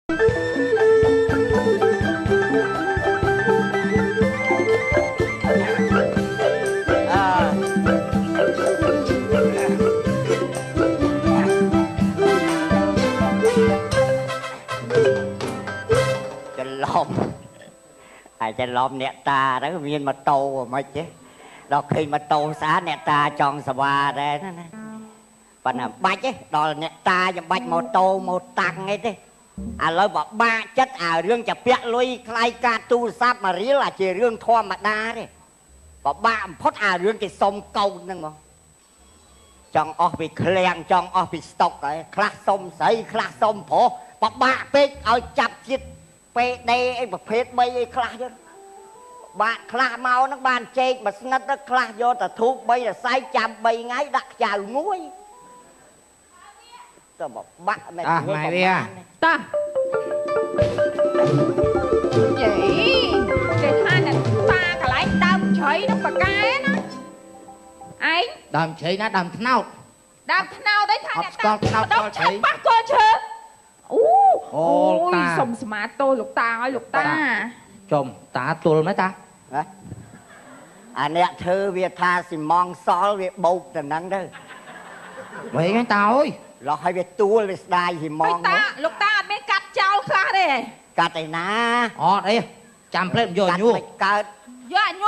จะล้อมเนี่ยตาแล้วก็มีมาโตมาเจ๊เราเคยมาโตสาเนี่ยตาจองสวาได้นั่นนะปัญหาบัดเจ๊ดอเนี่ยตาจะบัดมาโตมาตังไงเจ๊เราบอกบ้าจัดเรื่องจะเปียลุยใครการตูซับมาเรียlà chỉเรื่องธรรมดาเด้บอกบ้าพอดเรื่องที่สมเก่านั่งมั้งจองออกไปเคลียงจองออกไปสต็อกไอ้คลาสมใส่คลาสมโผบอกบ้าเป็ดเอาจับจิตไปในไอ้ประเภทใบไอ้คลาเยอะบ้าคลาเมานักบ้านเจ๊มาสนัดนักคลาโยแต่ทุกใบแต่ใส่จำใบไงดักจ่างุ้ยก็บอกบ้าแม่ตัวบอกบ้าตาvậy cái tha này ta cả lại đâm chơi nó bạc cái nó anh đâm chơi nó đâm thao đấy tha này ta đâm chơi bắt cô chưa ôi sòng smart tôi lục ta ơi lục ta chồng ta tôi mấy ta anh nè thơ Việt tha xì mong xó Việt bột từ nắng đó vậy cái tao ơi lo hay Việt tua Việt đai thì mong lục ta bên cắt cháu khá đây cắt này ná đây chăm lên rồi nhu cắt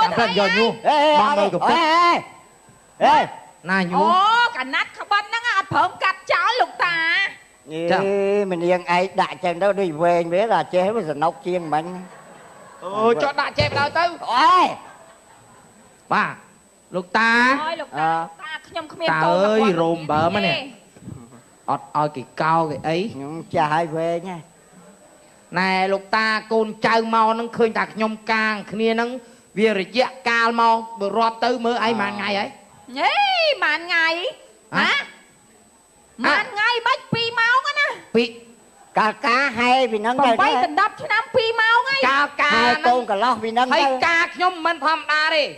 chăm lên rồi nhu mong ơi ê này nhu cả nát khá bánh nó ngạt phởm cắt cháu lục ta mình yên ai đại chân đâu đi về biết là chế bây giờ nấu chiên mình cho đại chém nào tư ba lục ta ta ơi rùm bờ mà nè ôi cái cao cái ấy chạy về nha này lục ta côn trâu mau nó khơi đặt nhom càng kia nó về rồi dạ cao mau bữa rọt tư mới ai mà ngày ấy mà ngày hả mà ngày bách pi máu á nè pi cá hay vì nâng còn bay tình đập cho năm pi máu ngay cá hai con cả lo vì nâng hay cá nhom mình tham đa đi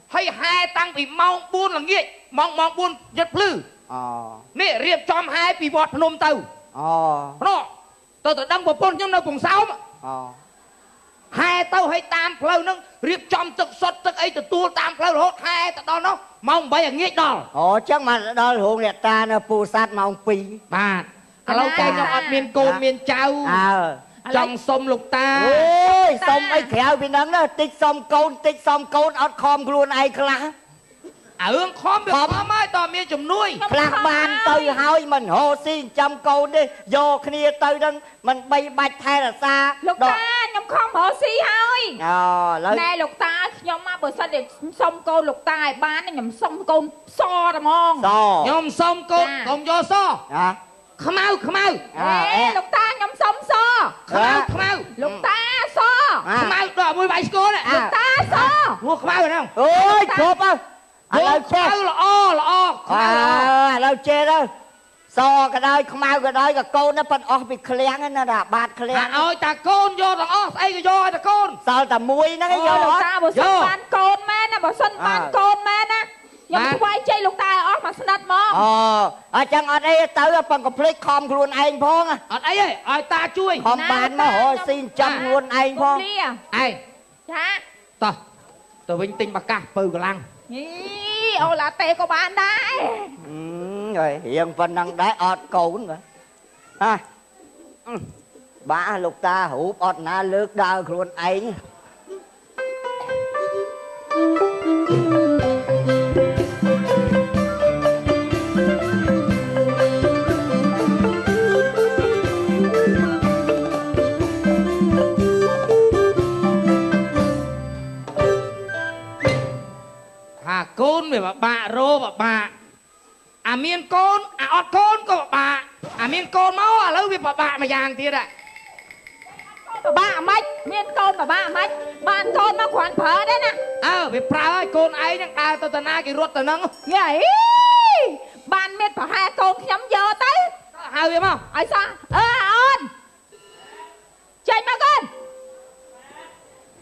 hay hai tăng vì mong buôn là nghiệt mong buôn giật lư nè riệp chom hai bị bọt nôm tàu nó tôi đâm vào bồn nhưng nó cùng sao mà hai tàu hay tam phơi nó riệp chom thực xuất thực ấy từ tua tam phơi hốt hai tao đó nó mong bây giờ nghiệt đó chắc mà đó hồn liệt ta nó phù sát mong pi bà lâu cây trong ăn miên côn miên trâu trong sông lục ta ôi sông ấy khéo vì nâng đó tích sông côn ọt khom luôn ai khá ương khom việc khom ấy tao miên chùm nuôi khạc bàn tư hơi mình hồ xin trăm côn đi vô kia tư đăng mình bay bạch thay là xa lục ta nhóm không hồ si hơi nè lục ta nhóm mà bữa sau để sông côn lục ta bán nó nhóm sông côn so đầm ngon nhóm sông côn còn vô so khăm ao lục ta nhóm sông so khăm ao lục ta so khăm ao đòi mùi bài cô này lục ta so mua khăm ao rồi không ôi chụp á lâu chê là o lâu chê đó so cái đây không ao cái đây cái cô nó phân bị khéng nó là bạt khéng ôi ta côn vô là o ấy cái vô ta côn sao ta muối nó cái vô lục ta bữa xuân ban côn mẹ nè bữa xuân ban côn mẹ nèยังไว้ใจลูกตาออกมาสนัดมองจังอดไอ้เต๋อปังกับพลิกคอมครูนไอ้พ้องอดไอ้ไอ้ตาช่วยคอมบานมาโหซินจังครูนไอ้พ้องไอ้จ้าตัววิ่งติงปากกาปืนกำลังนี่เอาละเตะก็บานได้rồi hiện phần năng đá ọt cầu nữa ha bả lục ta hủ ọt na lướt đau khuôn ấy côn về bà rô bà miên côn ọt côn có bà miên côn máu lâu về bà mà vàng tiệt bà mách miên côn bà mách bàn côn nó khoản phở đấy nè về pra ơi côn ấy đang đào tao tao na cái ruột tao nâng vậy bàn miên phở hai côn nhắm giờ tới hai biết không ai sao ơn chạy mà con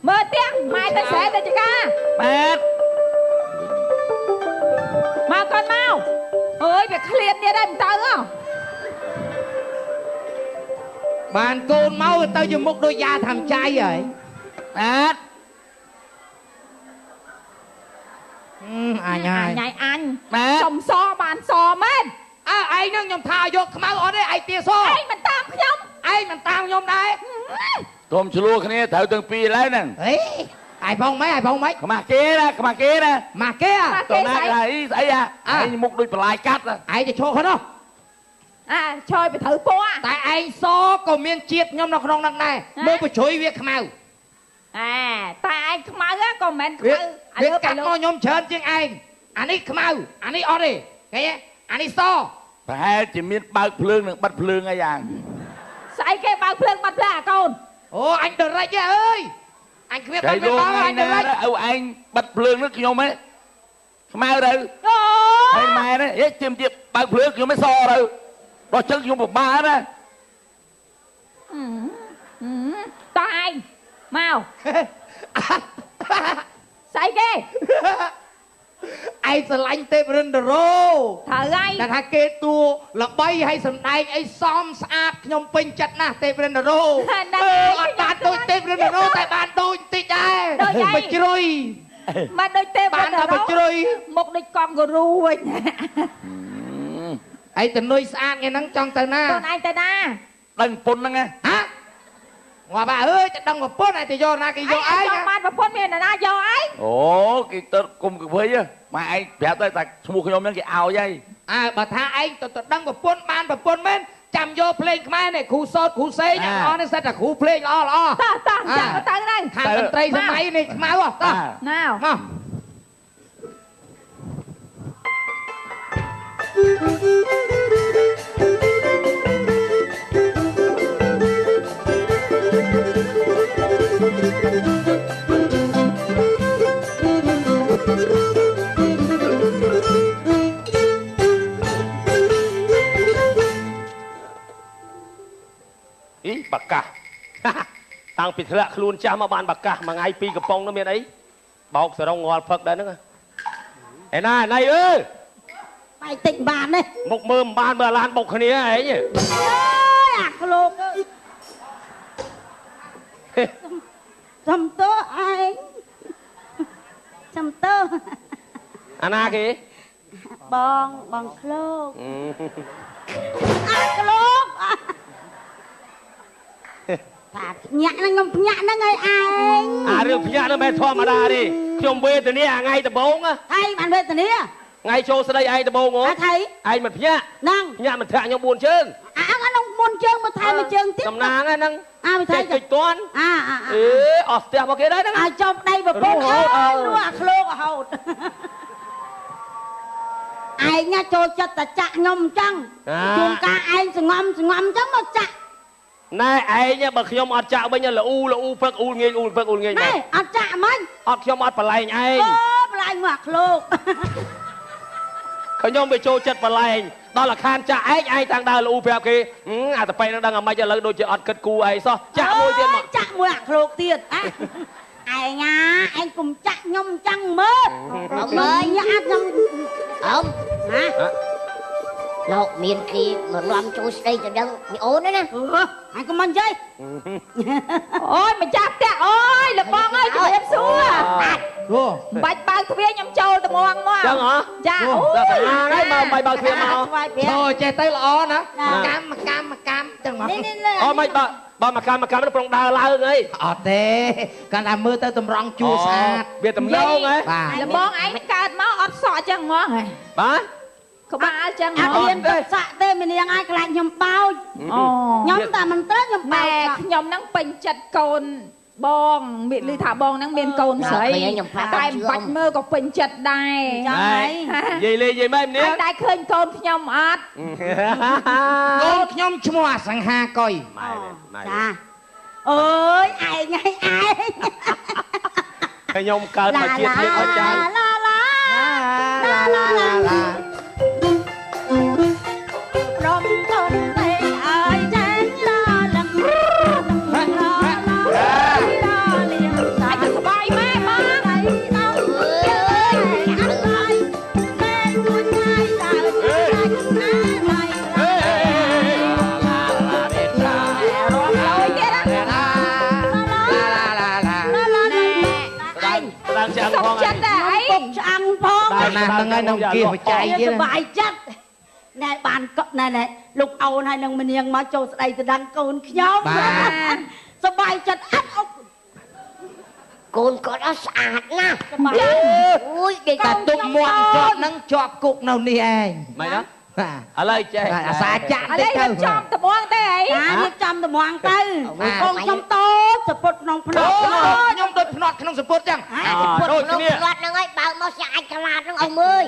mở tiếng mai ta sẽ ta chị ca bẹt mau con mau ơi việc liền đi đây tao không បានកូនមកទៅជាមុខដូចយ៉ាធ្វើចៃហើយបាទអញហើយញ៉ៃអញ បាទ សុំសបានសមែនអើឯងនឹងខ្ញុំថាយកខ្មៅអត់ទេឯងទាសឯង មិនតាមខ្ញុំ មិនតាមខ្ញុំដែរ កុំឆ្លោះគ្នាត្រូវទាំងពីរឡើយហ្នឹង ហេឯងផងម៉េចខ្មាស់គេណា ម៉ាស់គេណា ម៉ាស់គេ តើណាស្អីឯងមុខដូចបន្លាយកាត់ឯងទៅឈរខនោះ ឆយទៅត្រូវពណ៌ តែឯងសក៏មានជាតិខ្ញុំនៅក្នុងហ្នឹងដែរមើលបជ្រុយវាខ្មៅ តែឯងខ្មៅក៏មិនខ្មៅ វាកាត់មកខ្ញុំច្រើនជាងឯងអានេះខ្មៅអានេះអត់ទេឃើញទេអានេះស ប្រហែលជាមានបើកភ្លើងនិងបិទភ្លើងអីយ៉ាង ស្អីគេបើកភ្លើងបាត់ភ្លើងអាកូន អូអញដរិចអើយអញគ្មានបាត់វាអញដរិច ឪឯងបិទភ្លើងនេះខ្ញុំហ៎ខ្មៅទៅហើយម៉ែនេះហេទៀមទៀតបើកភ្លើងខ្ញុំមិនសទៅដល់ចឹងខ្ញុំពិបាកណា តោះឯងមកស្អីគេ ឯងស្រឡាញ់ទេពរិន្ទរោ ត្រូវហើយ តែថាគេតួល្បីឲ្យសម្ដែងអីសមស្អាតខ្ញុំពេញចិត្តណាស់ទេពរិន្ទរោអត់បានដូចទេពរិន្ទរោតែបានដូចបន្តិចដែរបជ្រុយ មកដូចទេបានតែបជ្រុយ មុខដូចកង់គូរូវិញ ឯងទៅនុយស្អាតงี้ហ្នឹងចង់ទៅណា ខ្លួនឯងទៅណា ដឹងពុនហ្នឹងហ៎ ងាប់អើយទៅដឹងប្រពន្ធឯងទៅយកណាគេយកឯង ចង់បានប្រពន្ធមានណាយកឯង អូគេទៅគុំកវៃម៉ែឯងប្រាប់ទៅតែឈ្មោះខ្ញុំហ្នឹងគេឲ្យហើយ បើថាឯងទៅដឹងប្រពន្ធបានប្រពន្ធមែនចាំយកភ្លេងខ្មែរនេះគ្រូសោតគ្រូសេងអស់នេះសិតតែគ្រូភ្លេងល្អល្អ តោះចាំទៅហ្នឹង ខាងតន្ត្រីសម័យនេះខ្មៅតោះ ណៅ មក បាកាស តាំងពីធ្លាក់ខ្លួនចាស់មកបានបាកាសមួយថ្ងៃពីរកំប៉ុងនោះមានអីបោកសរងងល់ផឹកដែរហ្នឹងឯណាណៃអើយ បាយតិចបានទេ មុខមើលមិនបានមើលអាឡានបុកគ្នាឯង អើយអាក្លោកអើយសំទោឯងសំទោ អាណាគេ បងក្លោកអាក្លោកថាញាក់ហ្នឹងខ្ញុំញាក់ហ្នឹងហើយឯង អារឿងភ្ញាក់ហ្នឹងមិនធម្មតាទេខ្ញុំវេទនាថ្ងៃដំបូង ហើយបានវេទនា ថ្ងៃចូលស្ដីឯងដំបូងហ៎ ថៃ ឯងមិនភ្ញាក់ ហ្នឹង ភ្ញាក់មិនធាក់ខ្ញុំ4ជើង អាហ្នឹងមុនជើងមកថៃមួយជើងទៀត កំណាងហ្នឹង វិធី តិចតន់ អេអស់ផ្ទះមកគេដែរហ្នឹង ចុំដៃប្រពន្ធអើយនោះអាក្លោករហូតឯងចូលចិត្តតែចាក់ខ្ញុំអញ្ចឹងជួនកាលឯងសងំអញ្ចឹងមកចាក់ ណែឯងបើខ្ញុំអត់ចាក់វិញលូព្រឹកអ៊ូងាយព្រឹកអ៊ូងាយ ណែអត់ចាក់មិន អត់ខ្ញុំអត់បលែងឯង អូបលែងមកអាក្លោក ខ្ញុំទៅចូលចិត្តបលែងដល់អាខានចាក់ឯងតាំងដើរលូប្រាប់គេអាតប៉ៃនឹងដឹងអាម៉េចឥឡូវដូចជាអត់គិតគូអីសោះចាក់មួយទៀតមក ចាក់មួយអាក្លោកទៀតឯងឯងកុំចាក់ខ្ញុំអញ្ចឹងមើលមើលយ៉ាត់ខ្ញុំអមណាលោកមានគេមកនាំចូលស្ដីទៅដឹងមីអូនណាអញកុំមិននិយាយ អូយម្ចាស់ផ្ទះអូយលបងអើយជំរាបសួរ បាច់បើកទ្វារខ្ញុំចូលត្មងមក ចឹងហ៎ ចាអូ ដល់កន្លងហើយមកបាយបើកទ្វារមក ចូលចេះទៅល្អណាកម្មចឹងមក អូមិនបើមកកម្មនោះប្រងដើរឡើងអី អត់ទេកាន់តែមើលទៅតម្រង់ជួស្អាត វាតំណងហ៎ លបងឯងកើតមកអត់សក់ចឹងហ្មងហ៎ បាទ ក្បាលចឹង អត់មានទៅសាក់ទេមីនាងឯងខ្លាចខ្ញុំបោច អូ ខ្ញុំតែមិនត្រូវខ្ញុំបោ ម៉ែ ច ខ្ញុំហ្នឹងពេញចិត្តកូនបងមានឮថាបងហ្នឹងមានកូនស្រីតែមិនបាច់មើលក៏ពេញចិត្តដែរ ចឹងហើយ និយាយលេងនិយាយមែននេះ ឯងដែរឃើញកូនខ្ញុំអត់ កូនខ្ញុំឈ្មោះអសង្ហាកុយ ចាអើយឯងឯង ខ្ញុំកើតមកជាតិនេះអត់ចាំ ឡាឡារំទនទេអើយចាញ់ឡាលឹងលៀងសាច់ស្បាយម៉ែបងឯងដល់អើយអត់ហើយមែនទួយថ្ងៃដើរចាញ់ណាហើយ ណាស់ហ្នឹងហើយនឹងគៀបច្ច័យទៀត សុបាយចិត្តណែបានណែលោកអូនហើយនឹងមនាងមកចូលស្ដីទៅដឹងកូនខ្ញុំសុបាយចិត្តអត់អុកកូនគាត់អត់ស្អាតណាស់អូយគេកាទុកមាត់ជាប់ហ្នឹងជាប់គុកនៅនេះឯង មិនណាឥឡូវចេះ អាសាចាក់ ឥ តិ ឡូ ច វ ទៅ ចំត្បួងទេអី ចារៀបចំត្មងទៅកូនខ្ញុំតូចសពុតក្នុងភ្នំ ខ្ញុំដូចភ្នត់ក្នុងសពុតចឹង ដូចគ្នាផ្លាត់ហ្នឹងហើយបើកមកស្អាតក្លាតហ្នឹងឲ្យមើល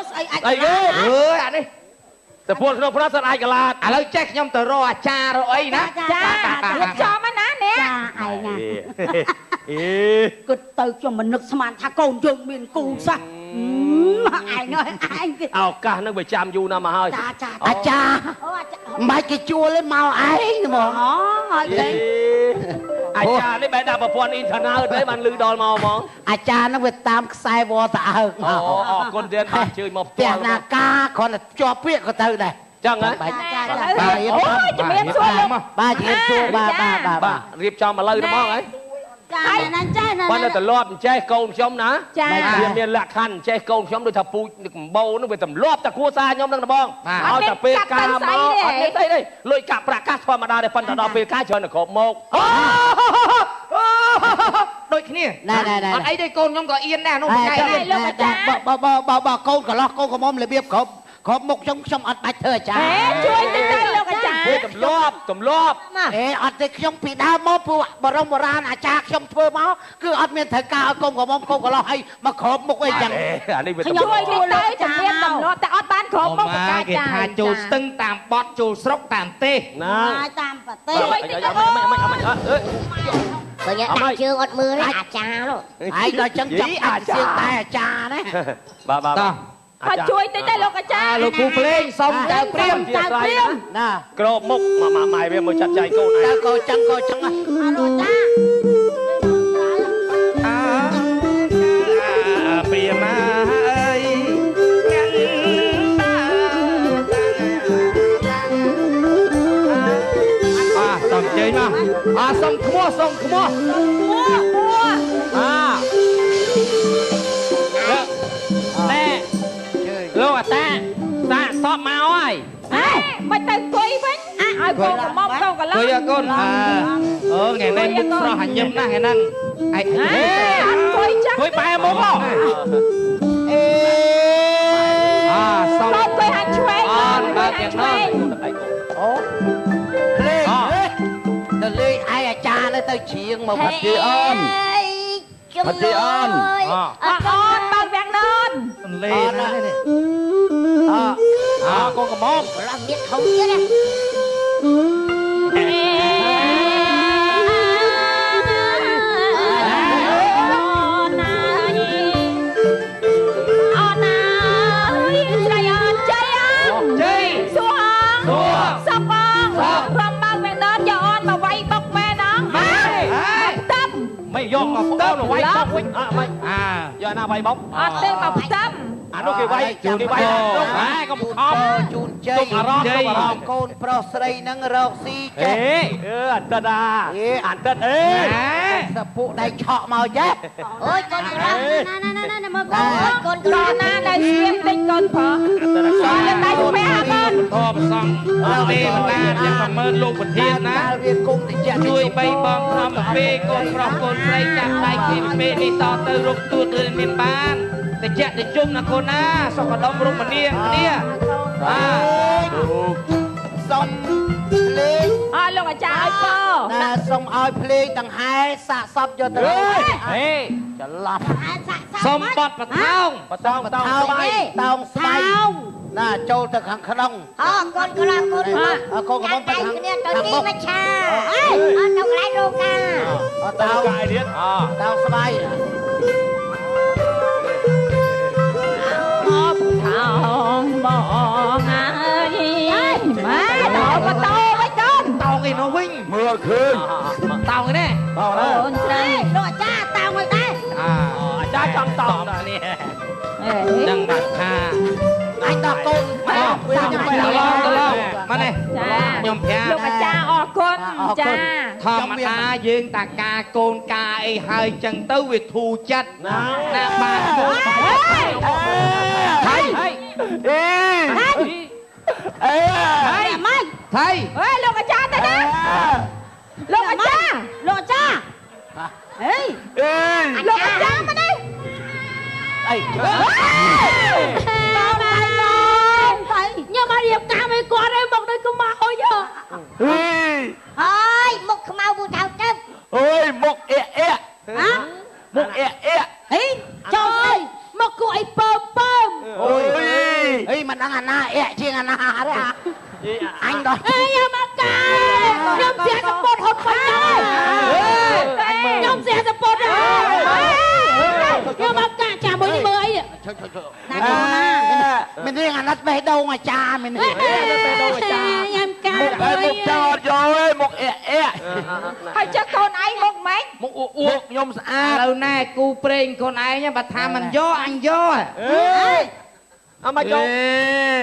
ស្អីអាច អីគេ អើយអានេះ សពួតក្នុងផ្នត់សិនអាចកលាត ឥឡូវចេះខ្ញុំទៅរកអាចារ្យរកអីណា ចារៀបចំហ្នឹងណាអ្នក ចាឯងណា អេ គិតទៅខ្ញុំមិននឹកស្មានថាកូនយើងមានគូសោះឯងហើយឯងគេ ឱកាសនឹងវាចាំយូរណាស់មកហើយ ចា អាចារ្យ អូអាចា មិនបាច់គេជួលទេមកឯងហ្មង អូហើយ អេអាចារ្យនេះបែរដាក់ប្រព័ន្ធអ៊ីនធឺណិតទេបានលឺដល់មកហ្មង អាចារ្យហ្នឹងវាតាមខ្សែវត្តអើកមក អូអរគុណទៀតបានជើញមកផ្ ផ្ទះ ទាល់ ណាការគ្រាន់តែជាប់ពាក្យក៏ទៅដែរ ចឹងហ៎ បាទ ចា អូយជំរាបសួរលោក បាទជម្រាបសួរបាទ បាទរៀបចំមកលើទៅហ្មងហ៎ ចាណាចាណា បានតែទ្រលាប់ចេះកូនខ្ញុំណា ចា វាមានលក្ខខណ្ឌចេះកូនខ្ញុំដូចថាពូជកំបោនោះវាទម្លាប់តែគ្រួសារខ្ញុំនឹងបងឲ្យតែពេលការមកអត់មានស្អីទេលុយកាក់ប្រាក់កាសធម្មតាទេប៉ុន្តែដល់ពេលការច្រើនតែគ្រប់មក ដូចគ្នា ណែ អត់អីទេកូនខ្ញុំក៏អៀនដែរនោះ ហើ ថ្ងៃ យ នេះ បើកូនកន្លោះកូនកំមុំរបៀបគ្រប់មុខខ្ញុំអត់បាច់ធ្វើអាចារ្យ ជួយតិចទៅលោកអាចារ្យ វាទម្លាប់ អត់ទេខ្ញុំពីដើមមកពួកបរមបុរាណអាចារ្យខ្ញុំធ្វើមកគឺអត់មានត្រូវការឲ្យកូនកំមុំកូនកន្លោះឲ្យមកគ្រប់មុខអីចឹង អានេះវាទ ជួយ ម្លាប់ តិចទៅជំរាបដំណត់តែអត់បានគ្រប់មកប្រកាស គេ ចា ថាចូលស្ទឹងតាមបត់ចូលស្រុកតាមទេ ណា តាមប្រទេស ជួយតិចទៅ អឺ បើញ៉ាំដាក់ជើងអត់មើលអាចារ្យនោះ ឯងដល់ចឹងចាប់អាចារ្យតែអាចារ្យណា បាទ អត់ជួយតិចទៅលោកអាចារ្យ លោកគ្រូភ្លេងសុំចៅព្រាម ចៅព្រាមណា ក្របមុខម៉ាម៉ាយវាមកចាត់ចែងកូនឯ តើ ង កូនចឹងអរចា ព្រាមអើយញ៉ាំសុំជើញមកសុំខ្មោះសុំខ្មោះណែលោកអាតាសាកសពមកហើយ ហេមិនទៅអង្គុយវិញឲ្យកូនកំមុំកូនកន្លង គួយអើកូនថ្ងៃនេះមុខស្រស់ញឹមណាស់ថ្ងៃហ្នឹងឯង អត់អង្គុយចាស់ គួយបែរមុខមក សុំ លោកអង្គុយហាត់ឆ្វេងបើកយ៉ាងនោះ អូភ្លេងទៅលេងឯអាចារ្យទៅច្រៀងមកផាត់ជាអូន ជំនួយអត់អត់បើកវាំងនន លេងណានេះ កូនកំមុំ ឡោះមានធំទៀតណាไม่ยกមកផ្ទើមវាយបោកវិញអត់មិនយកណាវាយបោក អត់ទេមកផ្ទំ អានោះគេវាយនោះហែកុំខំ ជូនជ័យកូនប្រុសស្រីនឹងរកស៊ីចេះ អន្តិតអន្តិតអេ សពួកដៃឆក់មកចេះ អូយកូនក្រណាមើលកូនកូន តណានៅស្ងៀមតិចកូនប្រុសអត់ដៃស្ពះកូន ធម៌ប្រសងទេវតាយ៉ាងប្រមើលលោកប្រធានណា វាគុំតិច ជួយបីបងខំពេកូនប្រុសកូនស្រីចាំដៃពីពេនេះតទៅរកទួតលឿនមានបានតិចតិជុំណាកូនណាសុខដុមរុំមនាគ្នាសុំភ្លេង អើលោកអាចារ្យឲ្យពោ ណាសុំឲ្យភ្លេងដង្ហែសាកសពយកទៅហេច្រឡប់ សុំបត់បថោង បតោងតោងស្បៃ តោងស្បៃណាចូលទៅខាងក្នុង អូកូនក្រកូនមក កូនកំមុំទៅខាង គ្នាទៅនេះមកឆាអើយអត់នៅកន្លែងរោកា តោង កាយទៀត តោងស្បៃ ថោងបងអើយម៉ែដល់បតោវិញកូន តោងឯនោះវិញ មើលឃើញ តោងឯនេះ បោណា អូនស្រី លោកអាចារ្យតោងឲ្យដែរ អាចារ្យចង់តោងនេះ នឹងបាត់ថា ណ anh đọc côn mà mà này ខ្ញុំ ចាលោកអាចារ្យអរគុណចា ធម្មតាយើងតាការកូនការអីហើយចឹងទៅវាធូរចិត្តណាបាទហើយ អេអេ ហើយម៉េច ថៃ អេលោកអាចារ្យទៅណាលោកអាចារ្យ លោកចាហេ អេ លោកអាចារ្យមកនេះ អី បងហើយបងហើយខ្ញុំមករៀបការឲ្យគាត់ឯងមកដូចខ្មៅអើយ អេ ហើយមុខខ្មៅពូថៅទឹក អូយមុខអៀអៀ ហ៎ មុខអៀអៀ ហីចូលស្អីមកគួរអីពើពើ អូយ អីមិនដឹងអាណាអែជាងអាណាទេអញដល់ អេយ៉ាមកកាខ្ញុំស្ទះសពតហត់បាញ់ហើយខ្ញុំស្ទះសពតហើយខ្ញុំមកកាចាំមួយនេះមើលអីណាកូនណា មានរឿងអាណិតបេះដូងអាចារ្យមានរឿង ញ៉ាំកា មុខអីមុខចោតយកអេមុខអៀអៀ ហើយចុះកូនឯងមកម៉េច មុខអ៊ូអ៊ូខ្ញុំស្អា ឥ ត ឡូវណែគូព្រេងខ្លួនឯងបើថាមិនយកអញយក អត់មកចូល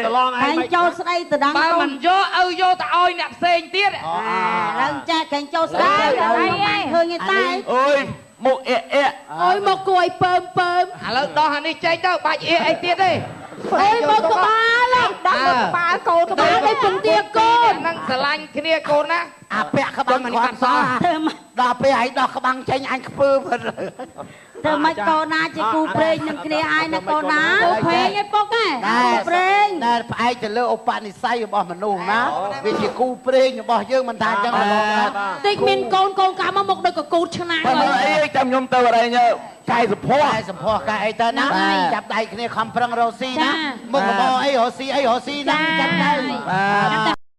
ប្រឡងឯ ខាញ់ ង ចូលស្ដីតដង បើ កូ មិន នយកឲ្យយកទៅឲ្យអ្នកផ្សេងទៀត ឡើងចាខាញ់ចូលស្ដីឃើញតែ អូយមុខអៀអៀ អើយមកគួរអីពើពើ ឥឡូវដោះអានេះចេញទៅបាច់អៀអីទៀតទេ អើយមកក្បាល ដល់មកក្បាលកូនក្បាល ទៅពងទាកូន ហ្នឹងស្រឡាញ់គ្នាកូនណា អាពាក់ក្បាំងគាត់សោះដល់ពេលឲ្យដោះក្បាំងចេញអញខ្ពើផិត ធ្វើម៉េចកូនណាជាគូព្រេងនឹងគ្នាហើយណាកូនណាគូព្រេងឯពុកហ៎គូព្រេង ដែលផ្អែកទៅលើឧបនិស្ស័យរបស់មនុស្សណាវាជាគូព្រេងរបស់យើងមិនថាអញ្ចឹងទេ តិចមានកូនកូនកាមកមុខដូចកកូតឆ្នាំង បើមើលអីចាំខ្ញុំទៅអរេញកាយសុភ័ កែសម្ផស្សកែអីទៅណាចាប់ដៃគ្នាខំប្រឹងរកស៊ីណាមុខរបរអីរកស៊ីណាចាប់ដៃ បាទ